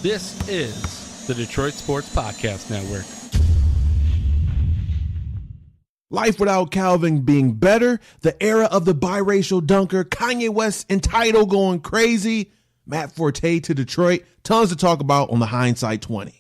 This is the Detroit Sports Podcast Network. Life without Calvin being better, the era of the biracial dunker, Kanye West and Tidal going crazy, Matt Forte to Detroit, tons to talk about on the Hindsight 20.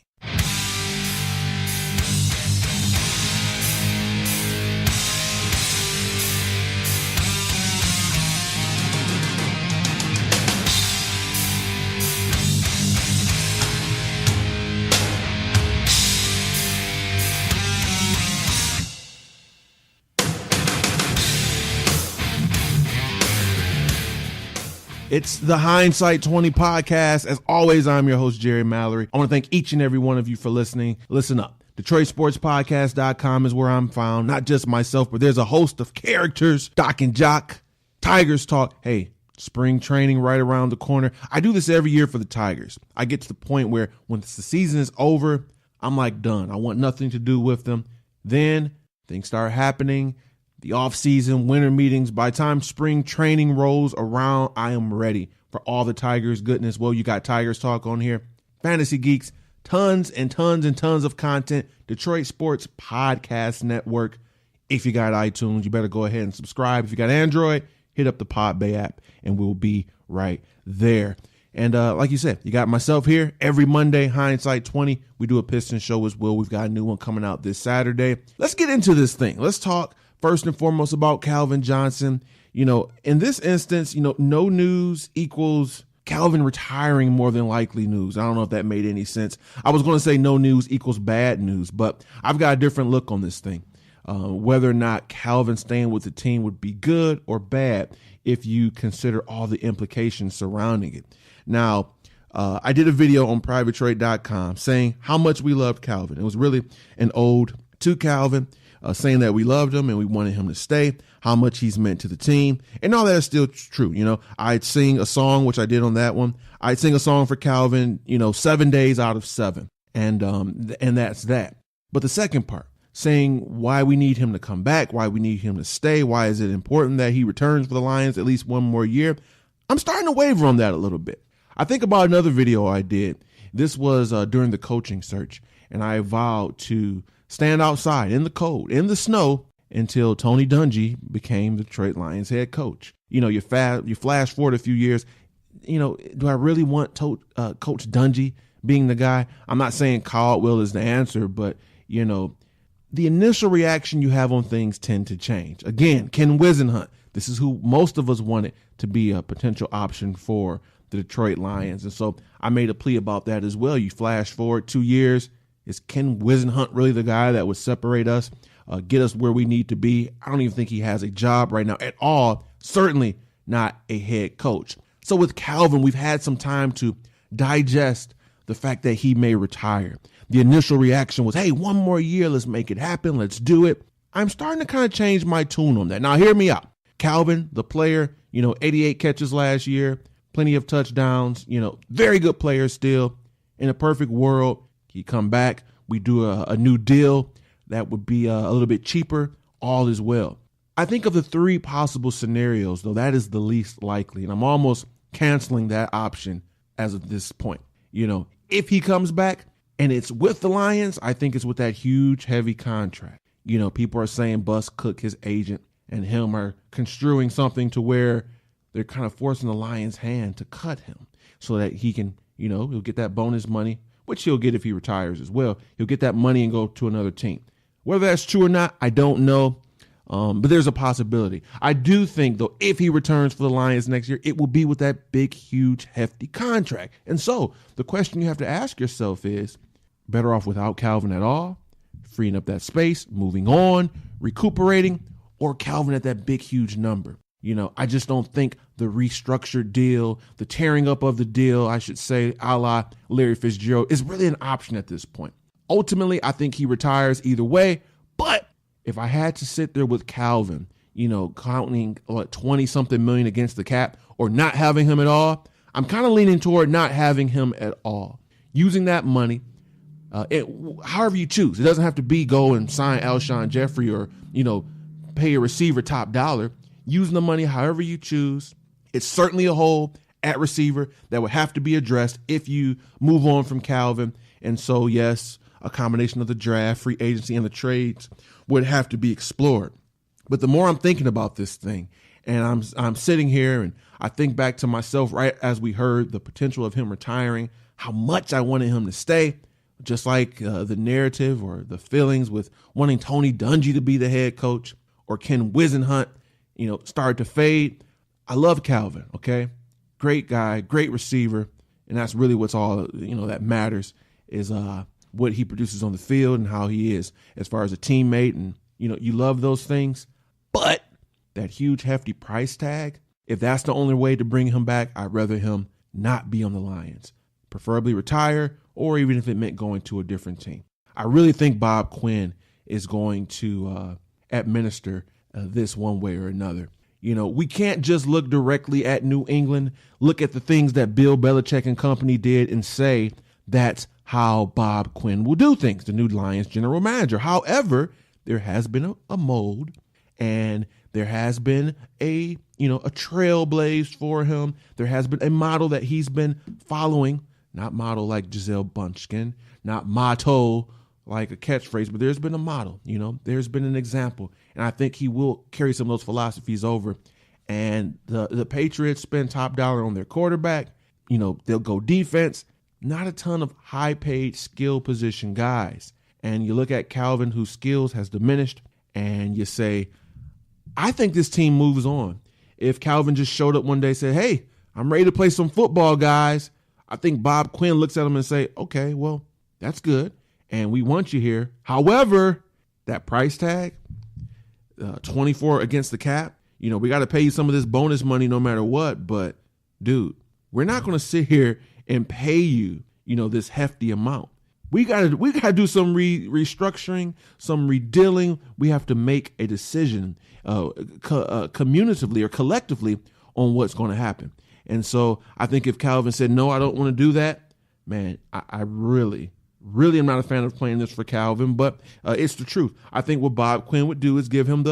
It's the Hindsight 20 podcast. As always, I'm your host, Jerry Mallory. I want to thank each and every one of you for listening. Listen up. DetroitSportsPodcast.com is where I'm found. Not just myself, but there's a host of characters. Doc and Jock, Tigers Talk. Hey, spring training right around the corner. I do this every year for the Tigers. I get to the point where when the season is over, I'm like done. I want nothing to do with them. Then things start happening. The off-season, winter meetings. By the time spring training rolls around, I am ready for all the Tigers goodness. Well, you got Tigers Talk on here. Fantasy Geeks, tons and tons and tons of content. Detroit Sports Podcast Network. If you got iTunes, you better go ahead and subscribe. If you got Android, hit up the Podbay app, and we'll be right there. And like you said, you got myself here every Monday, Hindsight 20. We do a Pistons show as well. We've got a new one coming out this Saturday. Let's get into this thing. Let's talk first and foremost about Calvin Johnson. You know, in this instance, no news equals Calvin retiring more than likely news. I don't know if that made any sense. I was going to say no news equals bad news, but I've got a different look on this thing. Whether or not Calvin staying with the team would be good or bad if you consider all the implications surrounding it. Now, I did a video on privatetrade.com saying how much we loved Calvin. It was really an ode to Calvin, saying that we loved him and we wanted him to stay, how much he's meant to the team. And all that is still true. I'd sing a song, which I did on that one. I'd sing a song for Calvin, 7 days out of 7. And that's that. But the second part, saying why we need him to come back, why we need him to stay, why is it important that he returns for the Lions at least one more year? I'm starting to waver on that a little bit. I think about another video I did. This was during the coaching search, and I vowed to stand outside in the cold, in the snow, until Tony Dungy became the Detroit Lions head coach. You flash forward a few years. Do I really want Coach Dungy being the guy? I'm not saying Caldwell is the answer, but, the initial reaction you have on things tend to change. Again, Ken Wisenhunt. This is who most of us wanted to be a potential option for the Detroit Lions. And so I made a plea about that as well. You flash forward 2 years. Is Ken Wisenhunt really the guy that would separate us, get us where we need to be? I don't even think he has a job right now at all. Certainly not a head coach. So with Calvin, we've had some time to digest the fact that he may retire. The initial reaction was, hey, one more year. Let's make it happen. Let's do it. I'm starting to kind of change my tune on that. Now, hear me out. Calvin, the player, 88 catches last year, plenty of touchdowns, very good player still. In a perfect world, he come back, we do a new deal that would be a little bit cheaper, all is well. I think of the three possible scenarios, though, that is the least likely, and I'm almost canceling that option as of this point. If he comes back and it's with the Lions, I think it's with that huge, heavy contract. People are saying Bus Cook, his agent, and him are construing something to where they're kind of forcing the Lions' hand to cut him so that he can, he'll get that bonus money, which he'll get if he retires as well. He'll get that money and go to another team. Whether that's true or not, I don't know, but there's a possibility. I do think, though, if he returns for the Lions next year, it will be with that big, huge, hefty contract. And so the question you have to ask yourself is, better off without Calvin at all, freeing up that space, moving on, recuperating, or Calvin at that big, huge number? I just don't think the restructured deal, the tearing up of the deal, I should say, a la Larry Fitzgerald, is really an option at this point. Ultimately, I think he retires either way. But if I had to sit there with Calvin, counting 20-something million against the cap or not having him at all, I'm kind of leaning toward not having him at all. Using that money, however you choose. It doesn't have to be go and sign Alshon Jeffrey or, pay a receiver top dollar. Using the money however you choose. It's certainly a hole, at receiver that would have to be addressed if you move on from Calvin. And so, yes, a combination of the draft, free agency, and the trades would have to be explored. But the more I'm thinking about this thing, and I'm sitting here and I think back to myself right as we heard the potential of him retiring, how much I wanted him to stay, just like the narrative or the feelings with wanting Tony Dungy to be the head coach or Ken Wisenhunt, started to fade. I love Calvin, okay? Great guy, great receiver, and that's really what's all, that matters is what he produces on the field and how he is as far as a teammate. And, you love those things. But that huge, hefty price tag, if that's the only way to bring him back, I'd rather him not be on the Lions, preferably retire, or even if it meant going to a different team. I really think Bob Quinn is going to administer this one way or another. We can't just look directly at New England, look at the things that Bill Belichick and company did and say that's how Bob Quinn will do things, the new Lions general manager. However, there has been a mold, and there has been a trailblaze for him. There has been a model that he's been following, not model like Giselle Bunchkin, not motto like a catchphrase, but there's been a model, there's been an example. And I think he will carry some of those philosophies over. And the Patriots spend top dollar on their quarterback. They'll go defense, not a ton of high paid skill position guys. And you look at Calvin, whose skills has diminished, and you say, I think this team moves on. If Calvin just showed up one day and said, hey, I'm ready to play some football, guys, I think Bob Quinn looks at him and say, okay, well, that's good. And we want you here. However, that price tag, 24 against the cap, we got to pay you some of this bonus money no matter what. But, dude, we're not going to sit here and pay you, this hefty amount. We got to do some restructuring, some redealing. We have to make a decision communitively or collectively on what's going to happen. And so I think if Calvin said, no, I don't want to do that, man, I really am not a fan of playing this for Calvin, but it's the truth. I think what Bob Quinn would do is give him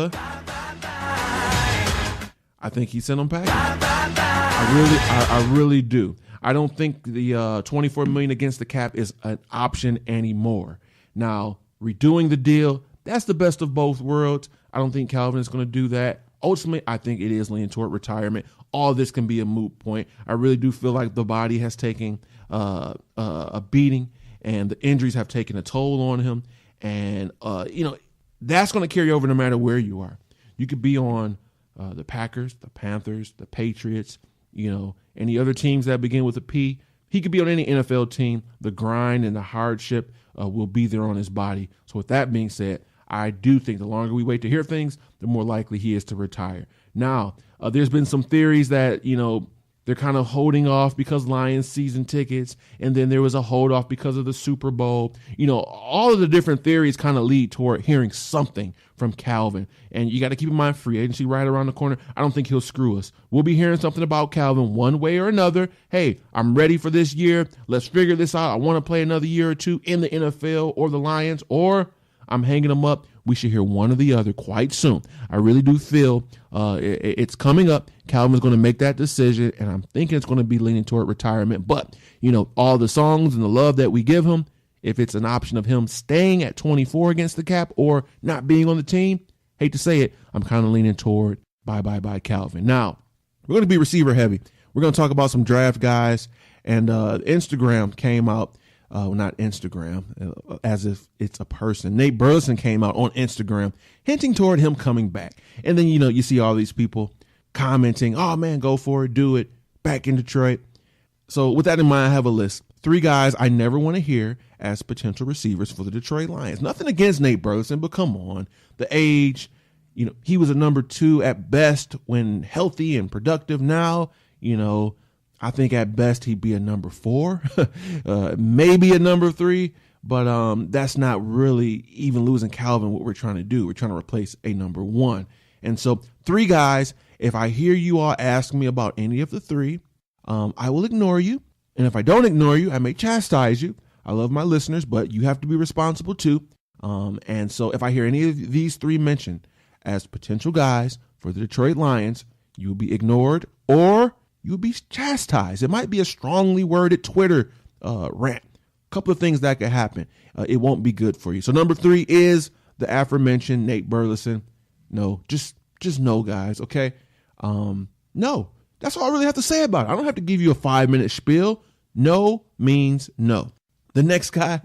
I think he sent him packing. I really do. I don't think the $24 million against the cap is an option anymore. Now, redoing the deal, that's the best of both worlds. I don't think Calvin is going to do that. Ultimately, I think it is leaning toward retirement. All this can be a moot point. I really do feel like the body has taken a beating, and the injuries have taken a toll on him. And, that's going to carry over no matter where you are. You could be on the Packers, the Panthers, the Patriots, any other teams that begin with a P. He could be on any NFL team. The grind and the hardship will be there on his body. So with that being said, I do think the longer we wait to hear things, the more likely he is to retire. Now, there's been some theories that, they're kind of holding off because Lions season tickets, and then there was a hold off because of the Super Bowl. All of the different theories kind of lead toward hearing something from Calvin. And you got to keep in mind, free agency right around the corner. I don't think he'll screw us. We'll be hearing something about Calvin one way or another. Hey, I'm ready for this year. Let's figure this out. I want to play another year or two in the NFL or the Lions, or I'm hanging them up. We should hear one or the other quite soon. I really do feel it's coming up. Calvin's going to make that decision, and I'm thinking it's going to be leaning toward retirement. But, all the songs and the love that we give him, if it's an option of him staying at 24 against the cap or not being on the team, hate to say it, I'm kind of leaning toward bye Calvin. Now, we're going to be receiver heavy. We're going to talk about some draft guys, and Instagram came out. Not Instagram, as if it's a person. Nate Burleson came out on Instagram hinting toward him coming back. And then, you see all these people commenting, oh, man, go for it, do it, back in Detroit. So with that in mind, I have a list. 3 guys I never want to hear as potential receivers for the Detroit Lions. Nothing against Nate Burleson, but come on. The age, he was a number 2 at best when healthy and productive. Now, I think at best he'd be a number 4, maybe a number 3, but that's not really even losing Calvin what we're trying to do. We're trying to replace a number 1. And so 3 guys, if I hear you all ask me about any of the 3, I will ignore you. And if I don't ignore you, I may chastise you. I love my listeners, but you have to be responsible too. And so if I hear any of these 3 mentioned as potential guys for the Detroit Lions, you will be ignored, or you would be chastised. It might be a strongly worded Twitter rant. A couple of things that could happen. It won't be good for you. So number 3 is the aforementioned Nate Burleson. No, just no, guys. Okay. No, that's all I really have to say about it. I don't have to give you a 5-minute spiel. No means no. The next guy,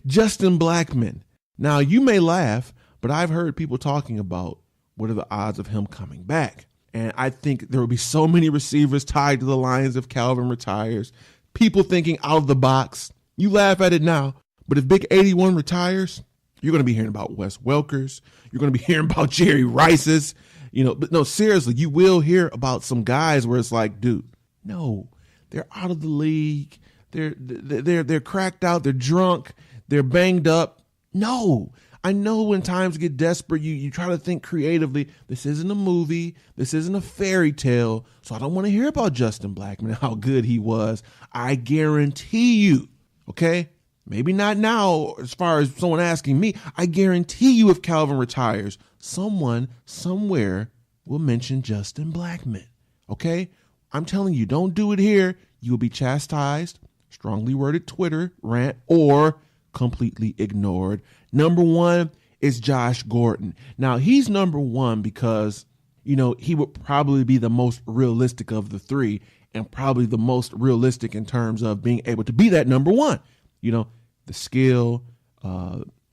Justin Blackmon. Now you may laugh, but I've heard people talking about what are the odds of him coming back. And I think there will be so many receivers tied to the Lions if Calvin retires. People thinking out of the box. You laugh at it now, but if Big 81 retires, you're going to be hearing about Wes Welkers. You're going to be hearing about Jerry Rice's. But no, seriously, you will hear about some guys where it's like, dude, no, they're out of the league. They're cracked out. They're drunk. They're banged up. No, I know when times get desperate, you try to think creatively. This isn't a movie. This isn't a fairy tale. So I don't want to hear about Justin Blackmon and how good he was. I guarantee you, okay? Maybe not now as far as someone asking me. I guarantee you if Calvin retires, someone somewhere will mention Justin Blackmon, okay? I'm telling you, don't do it here. You will be chastised, strongly worded Twitter rant, or completely ignored. Number 1 is Josh Gordon. Now, he's number 1 because, he would probably be the most realistic of the 3 and probably the most realistic in terms of being able to be that number 1. The skill,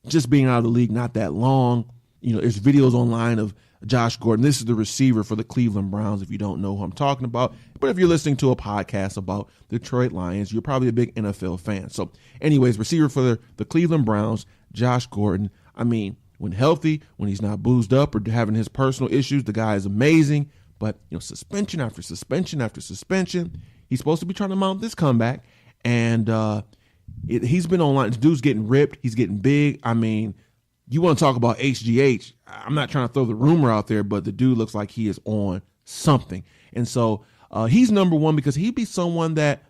just being out of the league not that long. There's videos online of Josh Gordon. This is the receiver for the Cleveland Browns, if you don't know who I'm talking about. But if you're listening to a podcast about the Detroit Lions, you're probably a big NFL fan. So anyways, receiver for the Cleveland Browns, Josh Gordon. I mean, when healthy, when he's not boozed up or having his personal issues, the guy is amazing. But, suspension after suspension after suspension. He's supposed to be trying to mount this comeback. And he's been online. The dude's getting ripped. He's getting big. I mean, you want to talk about HGH. I'm not trying to throw the rumor out there, but the dude looks like he is on something. And so he's number 1 because he'd be someone that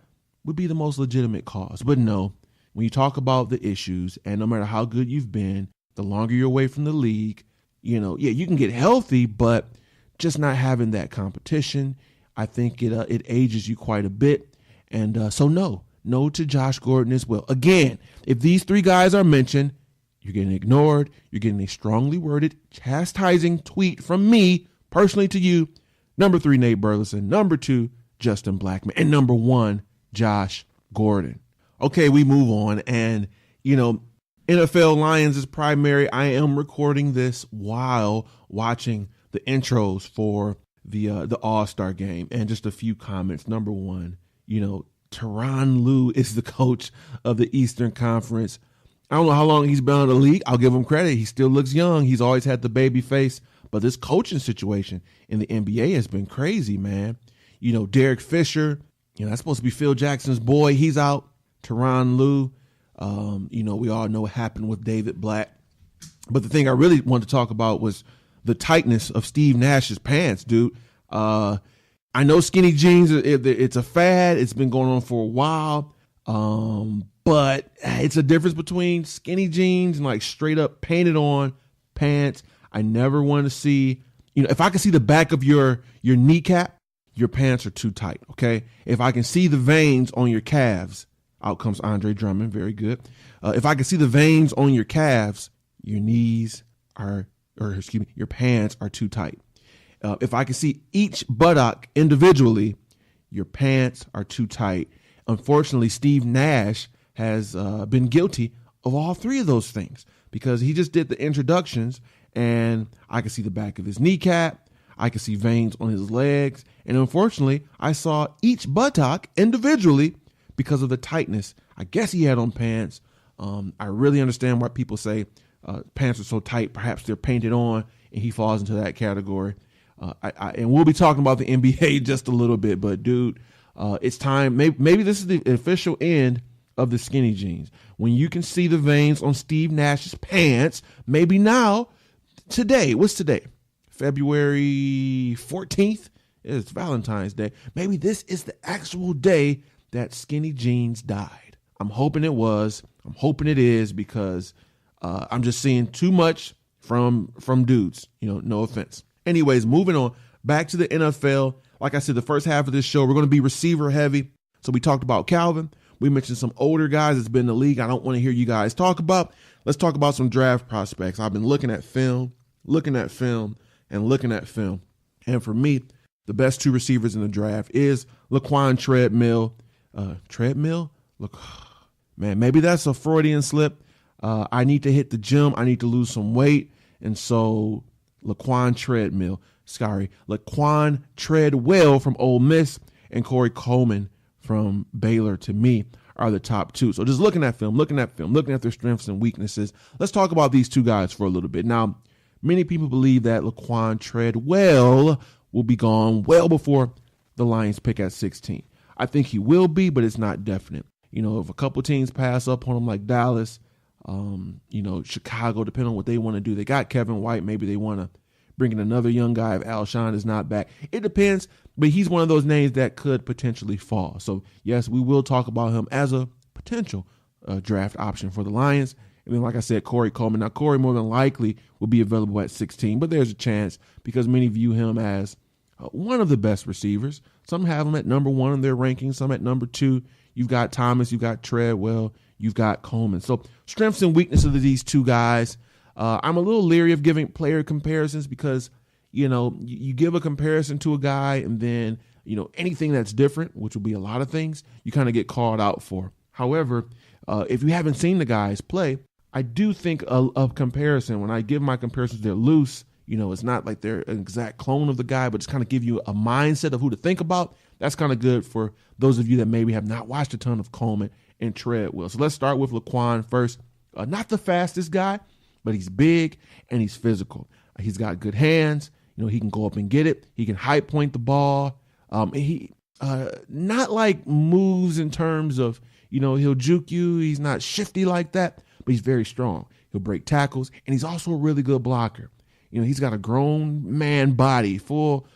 would be the most legitimate cause. But no, when you talk about the issues, and no matter how good you've been, the longer you're away from the league, you can get healthy, but just not having that competition, I think it ages you quite a bit. And so no to Josh Gordon as well. Again, if these 3 guys are mentioned, you're getting ignored. You're getting a strongly worded, chastising tweet from me personally to you. Number 3, Nate Burleson. Number 2, Justin Blackmon. And number 1, Josh Gordon. Okay, we move on. And, NFL Lions is primary. I am recording this while watching the intros for the All-Star game. And just a few comments. Number 1, Tyronn Lue is the coach of the Eastern Conference. I don't know how long he's been in the league. I'll give him credit. He still looks young. He's always had the baby face. But this coaching situation in the NBA has been crazy, man. Derek Fisher, that's supposed to be Phil Jackson's boy. He's out. Tyronn Lue, we all know what happened with David Blatt. But the thing I really wanted to talk about was the tightness of Steve Nash's pants, dude. I know skinny jeans, it's a fad. It's been going on for a while. But it's a difference between skinny jeans and like straight up painted on pants. I never want to see, if I can see the back of your kneecap, your pants are too tight. Okay. If I can see the veins on your calves, out comes Andre Drummond. Very good. If I can see the veins on your calves, your your pants are too tight. If I can see each buttock individually, your pants are too tight. Unfortunately, Steve Nash has been guilty of all 3 of those things because he just did the introductions and I could see the back of his kneecap. I could see veins on his legs. And unfortunately, I saw each buttock individually because of the tightness. I guess he had on pants. I really understand why people say pants are so tight. Perhaps they're painted on and he falls into that category. And we'll be talking about the NBA just a little bit, but dude, it's time. Maybe this is the official end of the skinny jeans. When you can see the veins on Steve Nash's pants, maybe now, today, what's today? February 14th? It's Valentine's Day. Maybe this is the actual day that skinny jeans died. I'm hoping it was. I'm hoping it is because I'm just seeing too much from dudes, no offense. Anyways, moving on back to the NFL. Like I said, the first half of this show, we're going to be receiver heavy. So we talked about Calvin. We mentioned some older guys that's been in the league I don't want to hear you guys talk about. Let's talk about some draft prospects. I've been looking at film. And for me, the best two receivers in the draft is Laquan Treadmill. Look, man, maybe that's a Freudian slip. I need to hit the gym. I need to lose some weight. And so Laquan Treadwell from Ole Miss and Corey Coleman from Baylor, to me, are the top two. So just looking at film, looking at their strengths and weaknesses. Let's talk about these two guys for a little bit. Now, many people believe that Laquan Treadwell will be gone well before the Lions pick at 16. I think he will be, but it's not definite. If a couple teams pass up on him like Dallas, Chicago, depending on what they want to do. They got Kevin White. Maybe they want to bring in another young guy if Alshon is not back. It depends, but he's one of those names that could potentially fall. So, yes, we will talk about him as a potential draft option for the Lions. And then, like I said, Corey Coleman. Now, Corey more than likely will be available at 16, but there's a chance because many view him as one of the best receivers. Some have him at number 1 in their rankings, some at number 2. You've got Thomas, you've got Treadwell, you've got Coleman. So strengths and weaknesses of these two guys. I'm a little leery of giving player comparisons because, you give a comparison to a guy and then, anything that's different, which will be a lot of things, you kind of get called out for. However, if you haven't seen the guys play, I do think of comparison. When I give my comparisons, they're loose. It's not like they're an exact clone of the guy, but just kind of give you a mindset of who to think about. That's kind of good for those of you that maybe have not watched a ton of Coleman and Treadwell. So let's start with Laquan first. Not the fastest guy, but he's big and he's physical. He's got good hands. He can go up and get it. He can high point the ball. He not like moves in terms of, he'll juke you. He's not shifty like that, but he's very strong. He'll break tackles, and he's also a really good blocker. He's got a grown man body, full-fledged,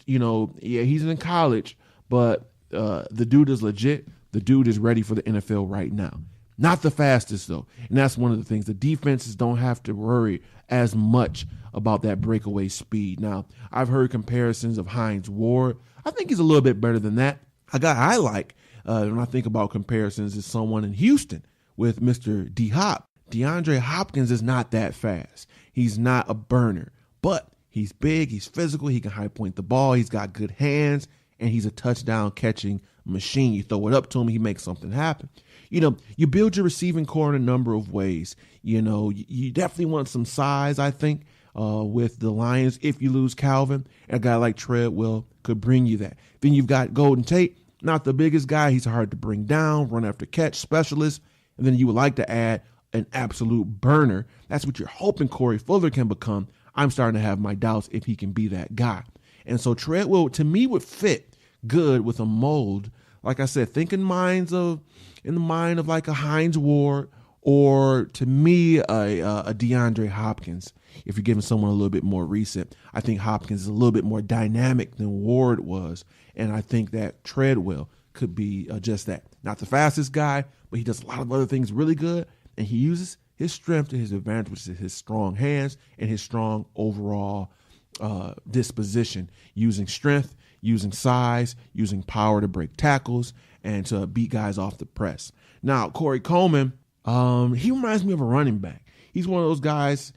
he's in college, but the dude is legit. The dude is ready for the NFL right now. Not the fastest, though, and that's one of the things. The defenses don't have to worry as much about that breakaway speed. Now, I've heard comparisons of Hines Ward. I think he's a little bit better than that. A guy I like when I think about comparisons is someone in Houston with Mr. D-Hop. DeAndre Hopkins is not that fast. He's not a burner, but he's big, he's physical, he can high point the ball, he's got good hands, and he's a touchdown catching machine. You throw it up to him, he makes something happen. You build your receiving core in a number of ways. You definitely want some size, I think, with the Lions. If you lose Calvin, a guy like Treadwell could bring you that. Then you've got Golden Tate, not the biggest guy. He's hard to bring down, run after catch specialist. And then you would like to add an absolute burner. That's what you're hoping Corey Fuller can become. I'm starting to have my doubts if he can be that guy. And so Treadwell, to me, would fit good with a mold. Like I said, in the mind of like a Hines Ward, or to me, a DeAndre Hopkins. If you're giving someone a little bit more recent, I think Hopkins is a little bit more dynamic than Ward was. And I think that Treadwell could be just that. Not the fastest guy, but he does a lot of other things really good. And he uses his strength to his advantage, which is his strong hands and his strong overall disposition, using strength, using size, using power to break tackles and to beat guys off the press. Now, Corey Coleman, he reminds me of a running back. He's one of those guys,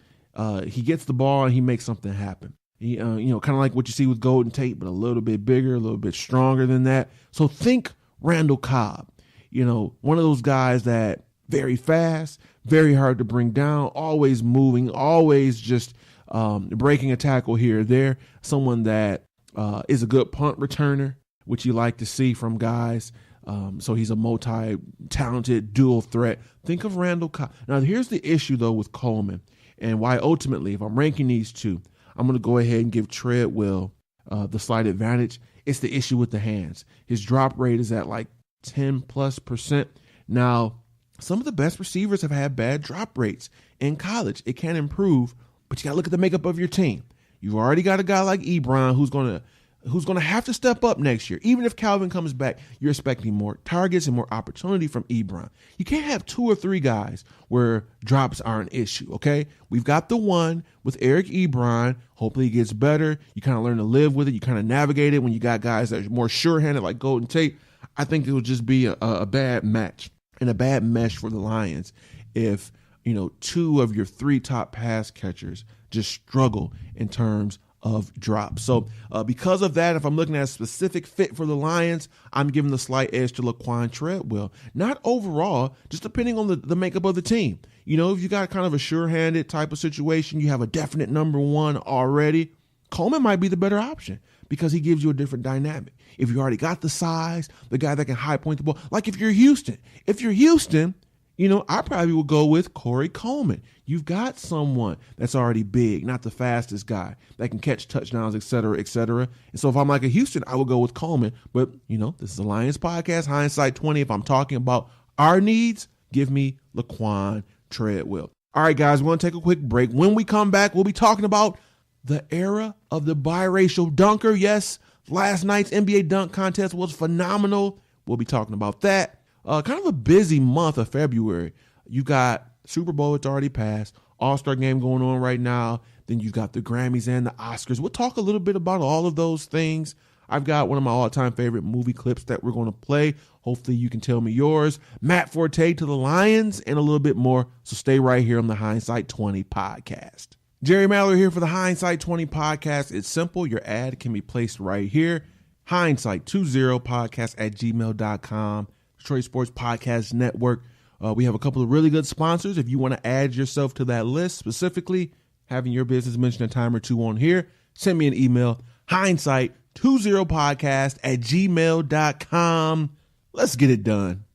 he gets the ball and he makes something happen. He, kind of like what you see with Golden Tate, but a little bit bigger, a little bit stronger than that. So think Randall Cobb, one of those guys that very fast, very hard to bring down, always moving, always just breaking a tackle here or there. Someone that is a good punt returner, which you like to see from guys. So he's a multi-talented dual threat. Think of Randall Cobb. Now, here's the issue, though, with Coleman and why ultimately, if I'm ranking these two, I'm going to go ahead and give Treadwell the slight advantage. It's the issue with the hands. His drop rate is at like 10+%. Now, some of the best receivers have had bad drop rates in college. It can improve, but you got to look at the makeup of your team. You've already got a guy like Ebron who's going to who's going to have to step up next year. Even if Calvin comes back, you're expecting more targets and more opportunity from Ebron. You can't have 2 or 3 guys where drops are an issue, okay? We've got the one with Eric Ebron. Hopefully he gets better. You kind of learn to live with it. You kind of navigate it when you got guys that are more sure-handed like Golden Tate. I think it would just be a bad match and a bad mesh for the Lions if, 2 of your 3 top pass catchers just struggle in terms of drops. So because of that, if I'm looking at a specific fit for the Lions, I'm giving the slight edge to Laquan Treadwell. Not overall, just depending on the makeup of the team. If you got kind of a sure-handed type of situation, you have a definite number 1 already, Coleman might be the better option because he gives you a different dynamic. If you already got the size, the guy that can high point the ball, like if you're Houston, I probably would go with Corey Coleman. You've got someone that's already big, not the fastest guy, that can catch touchdowns, et cetera, et cetera. And so if I'm like a Houston, I would go with Coleman. But, this is a Lions podcast, Hindsight 20. If I'm talking about our needs, give me Laquan Treadwell. All right, guys, we're going to take a quick break. When we come back, we'll be talking about the era of the biracial dunker. Yes, last night's NBA dunk contest was phenomenal. We'll be talking about that. Kind of a busy month of February. You got Super Bowl, it's already passed. All-Star game going on right now. Then you got the Grammys and the Oscars. We'll talk a little bit about all of those things. I've got one of my all-time favorite movie clips that we're going to play. Hopefully you can tell me yours. Matt Forte to the Lions and a little bit more. So stay right here on the Hindsight 20 podcast. Jerry Mallory here for the Hindsight 20 podcast. It's simple. Your ad can be placed right here. Hindsight20podcast@gmail.com. Detroit Sports Podcast Network. We have a couple of really good sponsors. If you want to add yourself to that list, specifically having your business mention a time or two on here, send me an email, hindsight20podcast@gmail.com. Let's get it done.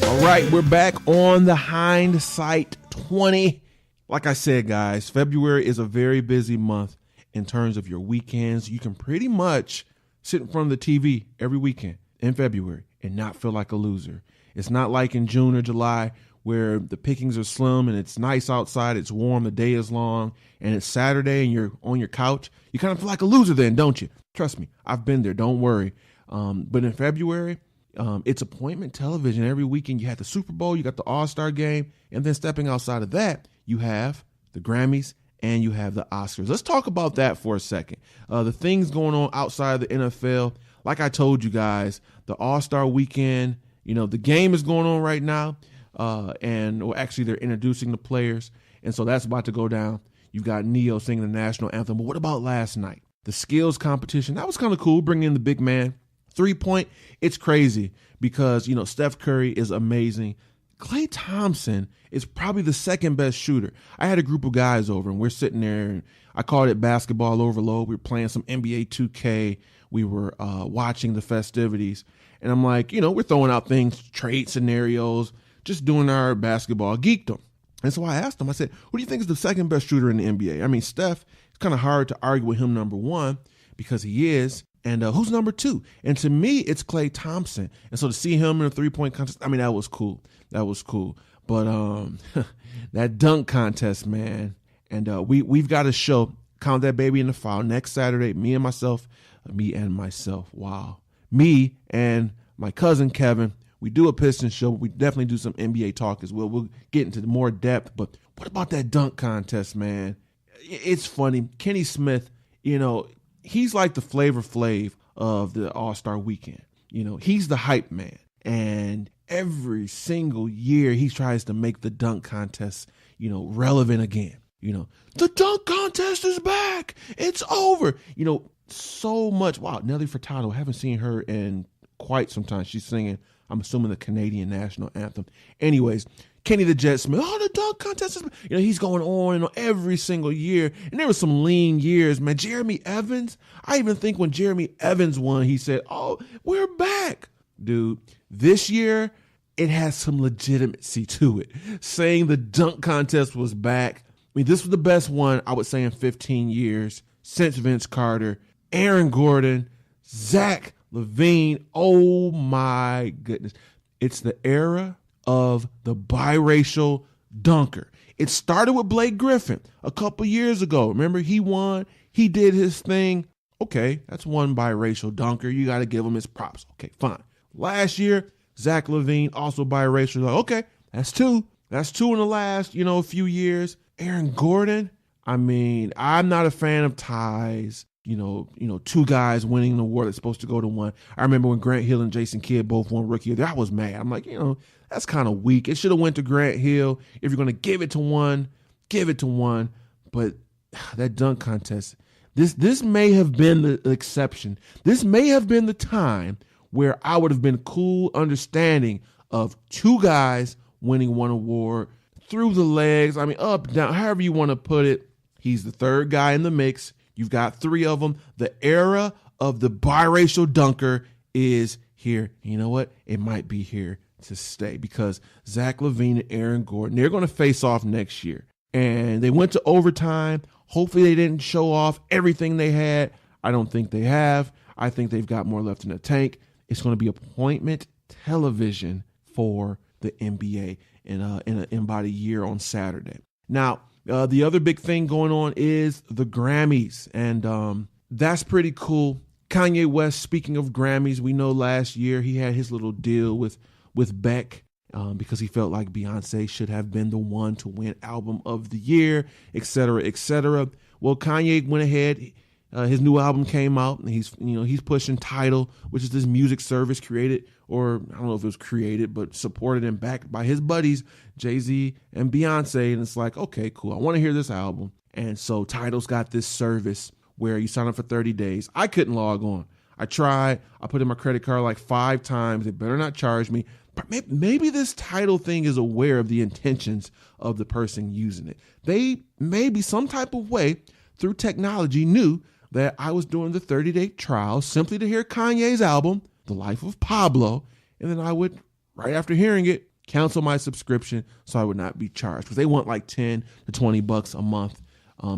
All right, we're back on the Hindsight 20. Like I said, guys, February is a very busy month in terms of your weekends. You can pretty much sit in front of the TV every weekend in February and not feel like a loser. It's not like in June or July where the pickings are slim and it's nice outside, it's warm, the day is long, and it's Saturday and you're on your couch. You kind of feel like a loser then, don't you? Trust me, I've been there, don't worry. But in February, it's appointment television. Every weekend you had the Super Bowl, you got the All-Star game, and then stepping outside of that, you have the Grammys and you have the Oscars. Let's talk about that for a second. The things going on outside of the NFL, like I told you guys, the All-Star weekend, the game is going on right now, actually they're introducing the players, and so that's about to go down. You've got Neo singing the national anthem, but what about last night? The skills competition, that was kind of cool, bringing in the big man. 3-point, it's crazy because, Steph Curry is amazing. Klay Thompson is probably the second best shooter. I had a group of guys over and we're sitting there and I called it basketball overload. We were playing some NBA 2K. We were watching the festivities and I'm like, we're throwing out things, trade scenarios, just doing our basketball geekdom. And so I asked him, I said, who do you think is the second best shooter in the NBA? I mean, Steph, it's kind of hard to argue with him number one because he is. And who's number 2? And to me, it's Klay Thompson. And so to see him in a 3-point contest, I mean, that was cool. That was cool. But that dunk contest, man. And we've got a show, Count That Baby in the Foul, next Saturday, me and myself. Wow. Me and my cousin Kevin, we do a Pistons show. But we definitely do some NBA talk as well. We'll get into more depth. But what about that dunk contest, man? It's funny. Kenny Smith, he's like the Flavor Flav of the All-Star weekend. He's the hype man. And every single year he tries to make the dunk contest, relevant again. The dunk contest is back. It's over. So much. Wow, Nelly Furtado, I haven't seen her in quite some time. She's singing, I'm assuming, the Canadian national anthem. Anyways, Kenny the Jet Smith, the dunk contest is, he's going on every single year. And there were some lean years, man. Jeremy Evans, I even think when Jeremy Evans won, he said, we're back. Dude, this year, it has some legitimacy to it. Saying the dunk contest was back. I mean, this was the best one, I would say, in 15 years since Vince Carter. Aaron Gordon, Zach LaVine. Oh my goodness. It's the era of the biracial dunker. It started with Blake Griffin a couple years ago. Remember, he won. He did his thing. Okay, that's one biracial dunker. You got to give him his props. Okay, fine. Last year, Zach LaVine, also biracial. Okay, that's two. That's two in the last, few years. Aaron Gordon. I mean, I'm not a fan of ties. Two guys winning an award that's supposed to go to one. I remember when Grant Hill and Jason Kidd both won Rookie of the Year. I was mad. I'm like, that's kind of weak. It should have went to Grant Hill. If you're going to give it to one, give it to one. But that dunk contest, this may have been the exception. This may have been the time where I would have been cool understanding of two guys winning one award through the legs. I mean, up, down, however you want to put it. He's the third guy in the mix. You've got three of them. The era of the biracial dunker is here. You know what? It might be here to stay because Zach LaVine and Aaron Gordon, they're going to face off next year. And they went to overtime. Hopefully they didn't show off everything they had. I don't think they have. I think they've got more left in the tank. It's going to be appointment television for the NBA in about a year on Saturday. Now, the other big thing going on is the Grammys, and that's pretty cool. Kanye West, speaking of Grammys, we know last year he had his little deal with Beck because he felt like Beyonce should have been the one to win Album of the Year, et cetera, et cetera. Well, Kanye went ahead. His new album came out, and he's pushing Tidal, which is this music service created, or I don't know if it was created, but supported and backed by his buddies, Jay-Z and Beyonce. And it's like, okay, cool. I want to hear this album. And so Tidal's got this service where you sign up for 30 days. I couldn't log on. I tried. I put in my credit card like 5 times. They better not charge me. But maybe this Tidal thing is aware of the intentions of the person using it. They maybe some type of way through technology knew that I was doing the 30-day trial simply to hear Kanye's album, The Life of Pablo, and then I would, right after hearing it, cancel my subscription so I would not be charged. Because they want like $10 to $20 a month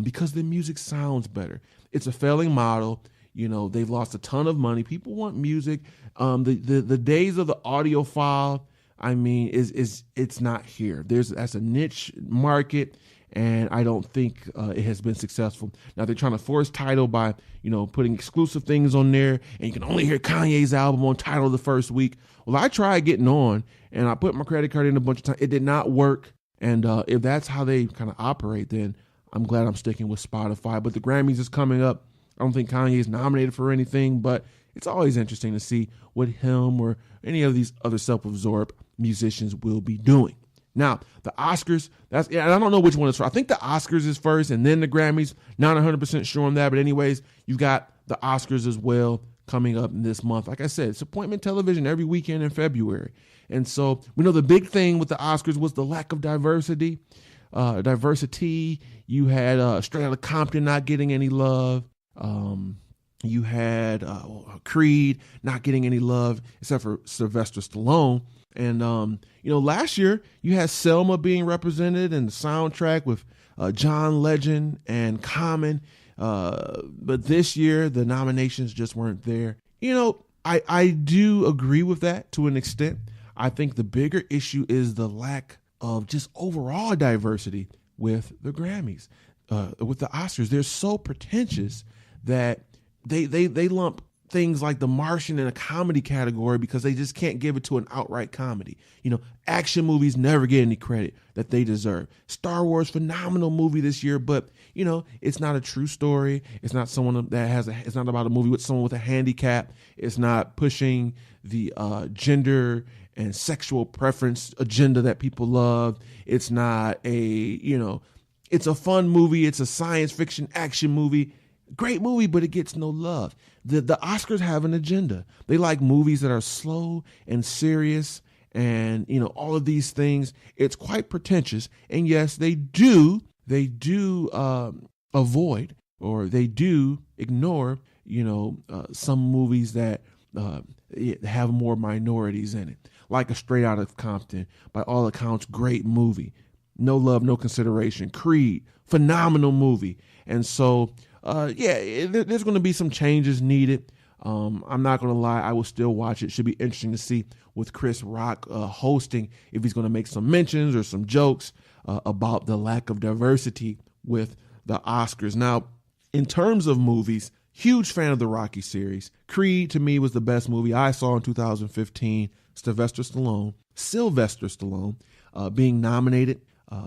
because the music sounds better. It's a failing model. They've lost a ton of money. People want music. The days of the audiophile, I mean, it's not here. That's a niche market. And I don't think it has been successful. Now they're trying to force Tidal by, putting exclusive things on there, and you can only hear Kanye's album on Tidal the first week. Well, I tried getting on, and I put my credit card in a bunch of times. It did not work. And if that's how they kind of operate, then I'm glad I'm sticking with Spotify. But the Grammys is coming up. I don't think Kanye is nominated for anything, but it's always interesting to see what him or any of these other self-absorbed musicians will be doing. Now, the Oscars, I don't know which one is first. I think the Oscars is first and then the Grammys. Not 100% sure on that. But anyways, you've got the Oscars as well coming up this month. Like I said, it's appointment television every weekend in February. And so we know the big thing with the Oscars was the lack of diversity. You had Straight Outta Compton not getting any love. You had Creed not getting any love except for Sylvester Stallone. And, last year you had Selma being represented in the soundtrack with John Legend and Common. But this year the nominations just weren't there. I do agree with that to an extent. I think the bigger issue is the lack of just overall diversity with the Grammys, with the Oscars. They're so pretentious that they lump things like The Martian in a comedy category because they just can't give it to an outright comedy. Action movies never get any credit that they deserve. Star Wars, phenomenal movie this year, but it's not a true story. It's not someone that it's not about a movie with someone with a handicap. It's not pushing the gender and sexual preference agenda that people love. It's not it's a fun movie. It's a science fiction action movie. Great movie, but it gets no love. The Oscars have an agenda. They like movies that are slow and serious and, all of these things. It's quite pretentious. And yes, they do avoid or they do ignore, some movies that have more minorities in it. Like a Straight Outta Compton, by all accounts, great movie. No Love, No Consideration. Creed, phenomenal movie. And so, there's going to be some changes needed. I'm not going to lie, I will still watch it. Should be interesting to see with Chris Rock hosting, if he's going to make some mentions or some jokes about the lack of diversity with the Oscars. Now, in terms of movies, huge fan of the Rocky series. Creed, to me, was the best movie I saw in 2015. Sylvester Stallone being nominated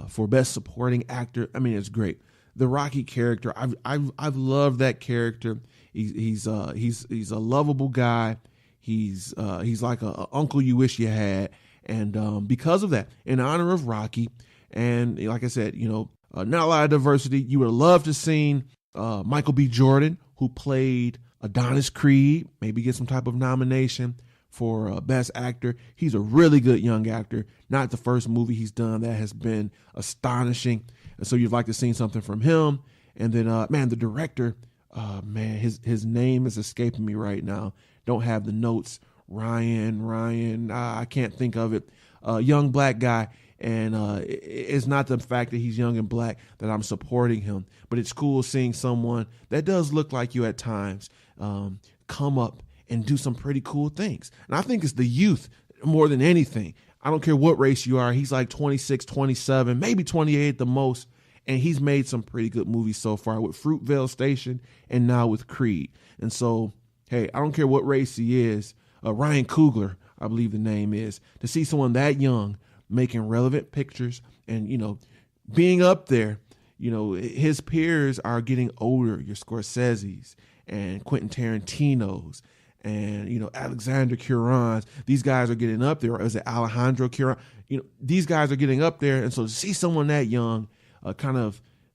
for Best Supporting Actor. I mean, it's great. The Rocky character, I've loved that character. He's a lovable guy. He's like a uncle you wish you had. And because of that, in honor of Rocky, and like I said, not a lot of diversity. You would have loved to seen Michael B. Jordan, who played Adonis Creed, maybe get some type of nomination for Best Actor. He's a really good young actor. Not the first movie he's done that has been astonishing. And so you'd like to see something from him. And then, the director, his name is escaping me right now. Don't have the notes. Ryan, I can't think of it. Young black guy. And it's not the fact that he's young and black that I'm supporting him, but it's cool seeing someone that does look like you at times come up and do some pretty cool things. And I think it's the youth more than anything. I don't care what race you are. He's like 26, 27, maybe 28 at the most. And he's made some pretty good movies so far with Fruitvale Station and now with Creed. And so, hey, I don't care what race he is. Ryan Coogler, I believe the name is, to see someone that young making relevant pictures and, being up there, his peers are getting older. Your Scorsese's and Quentin Tarantino's and, Alexander Cuarons. These guys are getting up there. Or is it Alejandro Cuarón? These guys are getting up there. And so to see someone that young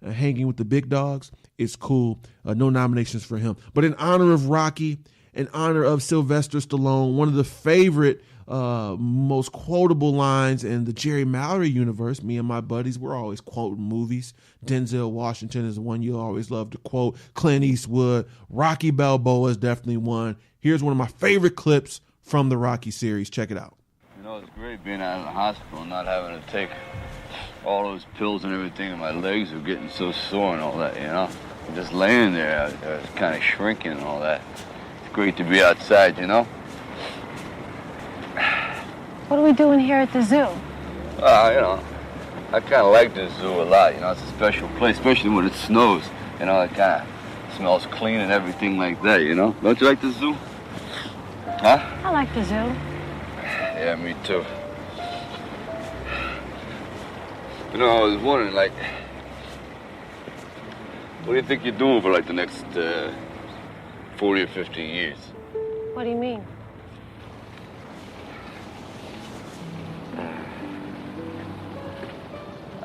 hanging with the big dogs, it's cool. No nominations for him. But in honor of Rocky, in honor of Sylvester Stallone, one of the favorite most quotable lines in the Jerry Mallory universe. Me and my buddies, we're always quoting movies. Denzel Washington is the one you always love to quote. Clint Eastwood. Rocky Balboa is definitely one. Here's one of my favorite clips from the Rocky series. Check it out. It's great being out of the hospital and not having to take all those pills and everything, and my legs are getting so sore and all that, I'm just laying there, I was kind of shrinking and all that. It's great to be outside, What are we doing here at the zoo? I kind of like the zoo a lot, it's a special place, especially when it snows, it kind of smells clean and everything like that, Don't you like the zoo? Huh? I like the zoo. Yeah, me too. I was wondering, what do you think you're doing for, the next 40 or 50 years? What do you mean?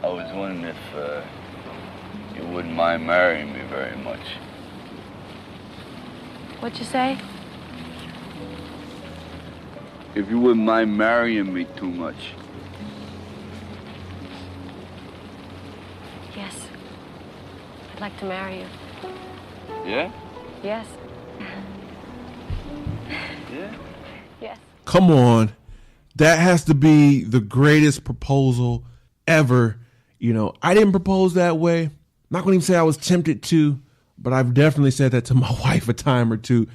I was wondering if you wouldn't mind marrying me very much. What'd you say? If you wouldn't mind marrying me too much. Yes. I'd like to marry you. Yeah? Yes. Yeah? Yes. Come on. That has to be the greatest proposal ever. I didn't propose that way. I'm not going to even say I was tempted to, but I've definitely said that to my wife a time or two.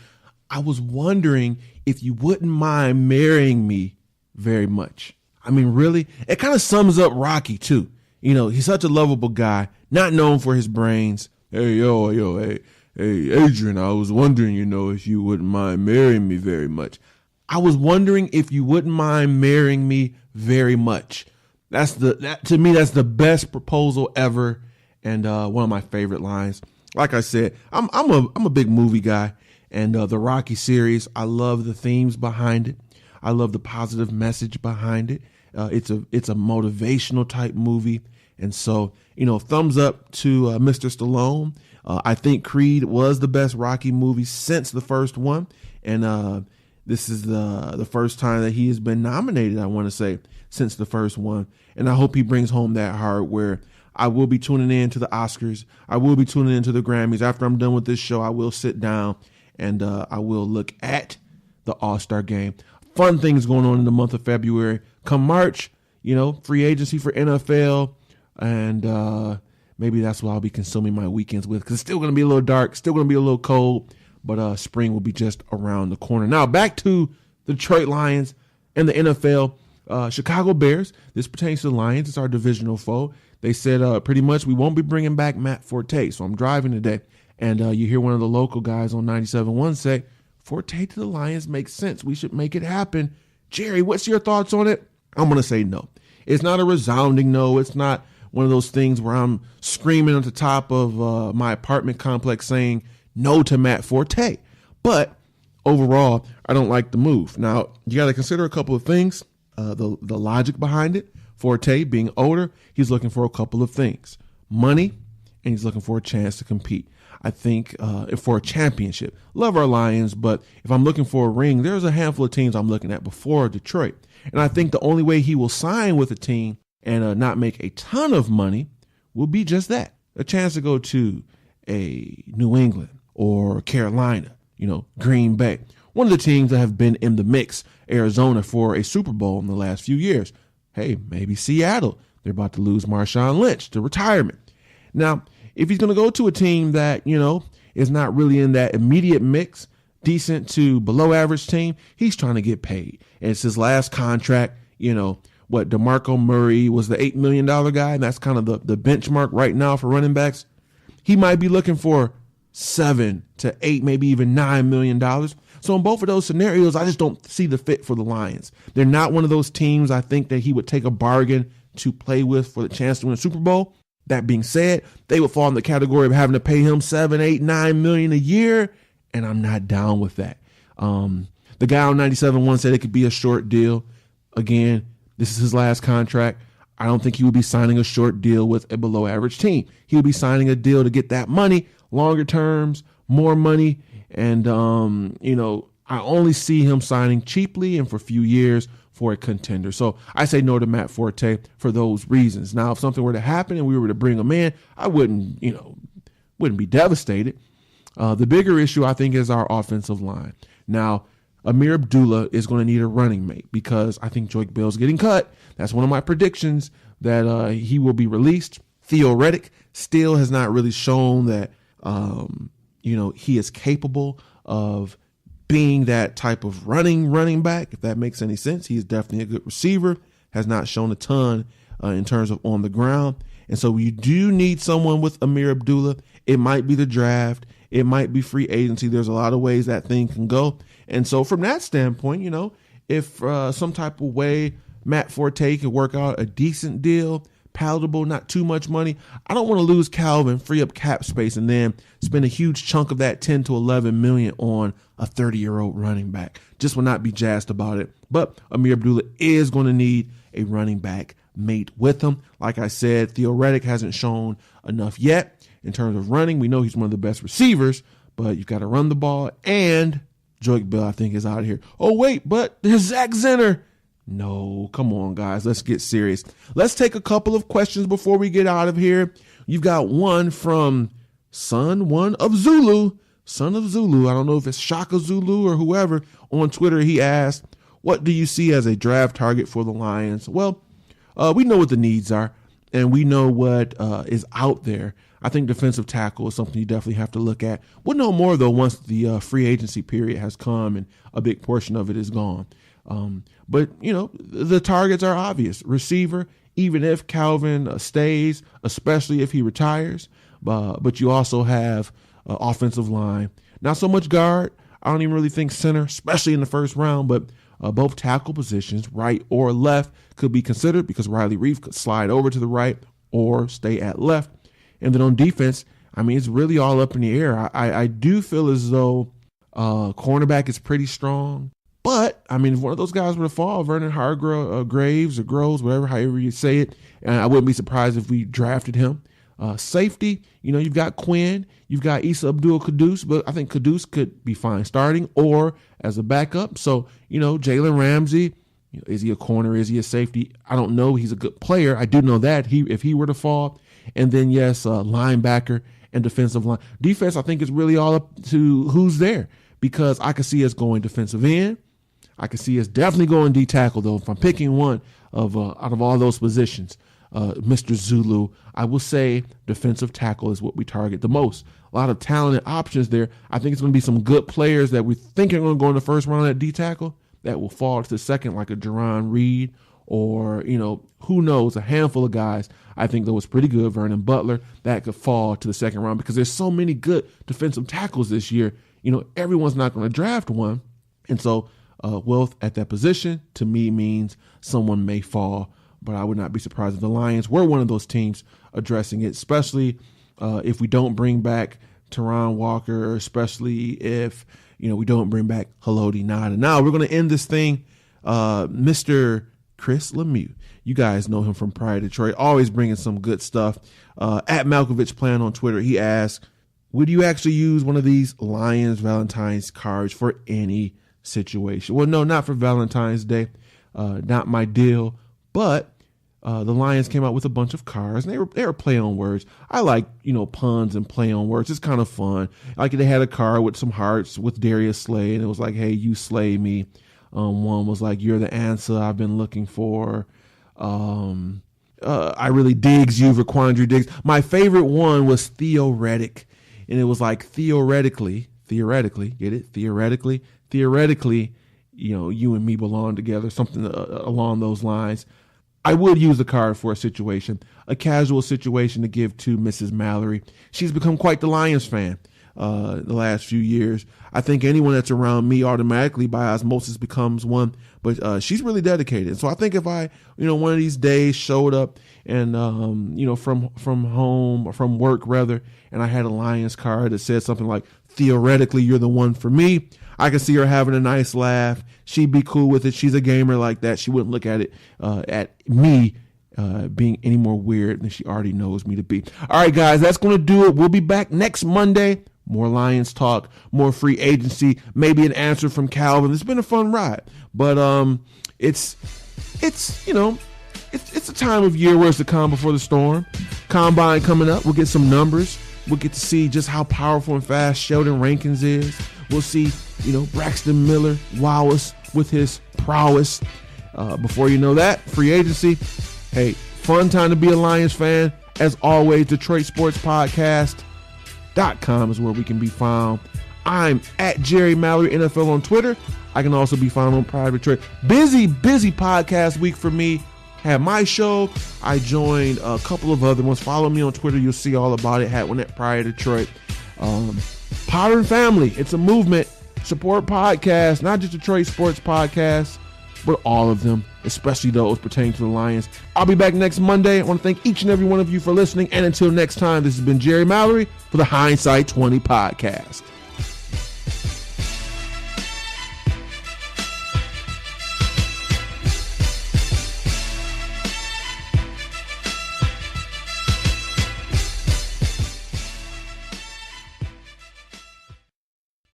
I was wondering if you wouldn't mind marrying me very much. I mean, really? It kind of sums up Rocky, too. He's such a lovable guy, not known for his brains. Hey, hey, Adrian, I was wondering, if you wouldn't mind marrying me very much. I was wondering if you wouldn't mind marrying me very much. To me, that's the best proposal ever, and one of my favorite lines. Like I said, I'm a big movie guy, and the Rocky series, I love the themes behind it. I love the positive message behind it. It's a motivational type movie, and so thumbs up to Mr. Stallone. I think Creed was the best Rocky movie since the first one, and this is the first time that he has been nominated, I want to say, since the first one. And I hope he brings home that hardware. I will be tuning in to the Oscars. I will be tuning into the Grammys. After I'm done with this show, I will sit down and I will look at the All-Star game. Fun things going on in the month of February. Come March, free agency for NFL, and maybe that's what I'll be consuming my weekends with, because it's still going to be a little dark, still going to be a little cold, but spring will be just around the corner. Now, back to the Detroit Lions and the NFL. Chicago Bears, this pertains to the Lions. It's our divisional foe. They said pretty much we won't be bringing back Matt Forte. So I'm driving today, and you hear one of the local guys on 97.1 say, Forte to the Lions makes sense. We should make it happen. Jerry, what's your thoughts on it? I'm going to say no. It's not a resounding no. It's not one of those things where I'm screaming at the top of my apartment complex saying no to Matt Forte. But overall, I don't like the move. Now, you got to consider a couple of things. The logic behind it. Forte, being older, he's looking for a couple of things. Money, and he's looking for a chance to compete. I think for a championship. Love our Lions, but if I'm looking for a ring, there's a handful of teams I'm looking at before Detroit. And I think the only way he will sign with a team and not make a ton of money will be just that. A chance to go to a New England or Carolina, Green Bay. One of the teams that have been in the mix, Arizona, for a Super Bowl in the last few years. Hey, maybe Seattle. They're about to lose Marshawn Lynch to retirement. Now, if he's going to go to a team that, is not really in that immediate mix, decent to below average team, he's trying to get paid. And it's his last contract. DeMarco Murray was the $8 million guy, and that's kind of the benchmark right now for running backs. He might be looking for $7 to $8, maybe even $9 million. So in both of those scenarios, I just don't see the fit for the Lions. They're not one of those teams I think that he would take a bargain to play with for the chance to win a Super Bowl. That being said, they would fall in the category of having to pay him $7, $8, $9 million a year, and I'm not down with that. The guy on 97.1 said it could be a short deal. Again, this is his last contract. I don't think he would be signing a short deal with a below average team. He would be signing a deal to get that money, longer terms, more money. And, I only see him signing cheaply and for a few years for a contender. So I say no to Matt Forte for those reasons. Now, if something were to happen and we were to bring him in, I wouldn't be devastated. The bigger issue, I think, is our offensive line. Now, Amir Abdullah is going to need a running mate because I think Joique Bell's getting cut. That's one of my predictions that he will be released. Theo Reddick still has not really shown that, he is capable of being that type of running back, if that makes any sense. He is definitely a good receiver, has not shown a ton in terms of on the ground. And so you do need someone with Amir Abdullah. It might be the draft. It might be free agency. There's a lot of ways that thing can go. And so from that standpoint, if some type of way Matt Forte could work out a decent deal, palatable, not too much money, I don't want to lose Calvin, free up cap space, and then spend a huge chunk of that 10 to 11 million on a 30-year-old running back. Just will not be jazzed about it. But Amir Abdullah is going to need a running back mate with him. Like I said, Theo Reddick hasn't shown enough yet in terms of running. We know he's one of the best receivers, but you've got to run the ball. And Joique Bell, I think, is out of here. Oh, wait, but there's Zach Zenner. No, come on, guys. Let's get serious. Let's take a couple of questions before we get out of here. You've got one from Son of Zulu. I don't know if it's Shaka Zulu or whoever. On Twitter, he asked, what do you see as a draft target for the Lions? Well, we know what the needs are, and we know what is out there. I think defensive tackle is something you definitely have to look at. We'll know more, though, once the free agency period has come and a big portion of it is gone. But, the targets are obvious. Receiver, even if Calvin stays, especially if he retires. But you also have offensive line. Not so much guard. I don't even really think center, especially in the first round. But both tackle positions, right or left, could be considered because Riley Reef could slide over to the right or stay at left. And then on defense, it's really all up in the air. I do feel as though cornerback is pretty strong. But, if one of those guys were to fall, Vernon Hargraves or Groves, however you say it, and I wouldn't be surprised if we drafted him. Safety, you've got Quinn, you've got Issa Abdul-Quddus, but I think Quddus could be fine starting or as a backup. So, Jalen Ramsey, is he a corner? Is he a safety? I don't know. He's a good player. I do know that if he were to fall. And then, yes, linebacker and defensive line. Defense, I think, is really all up to who's there. because I could see us going defensive end. I could see us definitely going D tackle, though. If I'm picking one of out of all those positions, Mr. Zulu, I will say defensive tackle is what we target the most. A lot of talented options there. I think it's going to be some good players that we think are going to go in the first round at D tackle that will fall to the second, like a Jerron Reed or, who knows, a handful of guys. I think that was pretty good. Vernon Butler, that could fall to the second round because there's so many good defensive tackles this year. Everyone's not going to draft one. And so wealth at that position to me means someone may fall, but I would not be surprised if the Lions were one of those teams addressing it, especially if we don't bring back Teron Walker, especially if, we don't bring back Haloti Ngata. Now we're going to end this thing. Mr. Chris Lemieux, you guys know him from Pride Detroit, always bringing some good stuff. At Malkovich Plan on Twitter, he asked, would you actually use one of these Lions Valentine's cards for any situation? Well, no, not for Valentine's Day. Not my deal. But the Lions came out with a bunch of cards, and they were play on words. I like, puns and play on words. It's kind of fun. Like they had a card with some hearts with Darius Slay, and it was like, hey, you slay me. One was like, you're the answer I've been looking for. I really digs you for Quandary Diggs. My favorite one was theoretic, and it was like theoretically, get it? Theoretically, you and me belong together, something along those lines. I would use the card for a situation, a casual situation to give to Mrs. Mallory. She's become quite the Lions fan the last few years. I think anyone that's around me automatically by osmosis becomes one, but she's really dedicated. So I think if I, one of these days showed up and, from home or from work rather, and I had a Lions card that said something like, theoretically, you're the one for me, I could see her having a nice laugh. She'd be cool with it. She's a gamer like that. She wouldn't look at it at me being any more weird than she already knows me to be. All right, guys, that's going to do it. We'll be back next Monday. More Lions talk, more free agency, maybe an answer from Calvin. It's been a fun ride, but it's a time of year where it's the calm before the storm. Combine coming up. We'll get some numbers. We'll get to see just how powerful and fast Sheldon Rankins is. We'll see, Braxton Miller wow us with his prowess. Before you know that, free agency. Hey, fun time to be a Lions fan. As always, Detroit Sports Podcast.com is where we can be found. I'm at Jerry Mallory NFL on Twitter. I can also be found on Pride Detroit. Busy podcast week for me. Had my show. I joined a couple of other ones. Follow me on Twitter. You'll see all about it. Had one at Pride Detroit. Power and Family. It's a movement. Support podcasts, not just Detroit Sports Podcasts, but all of them, especially those pertaining to the Lions. I'll be back next Monday. I want to thank each and every one of you for listening. And until next time, this has been Jerry Mallory for the Hindsight 20 Podcast.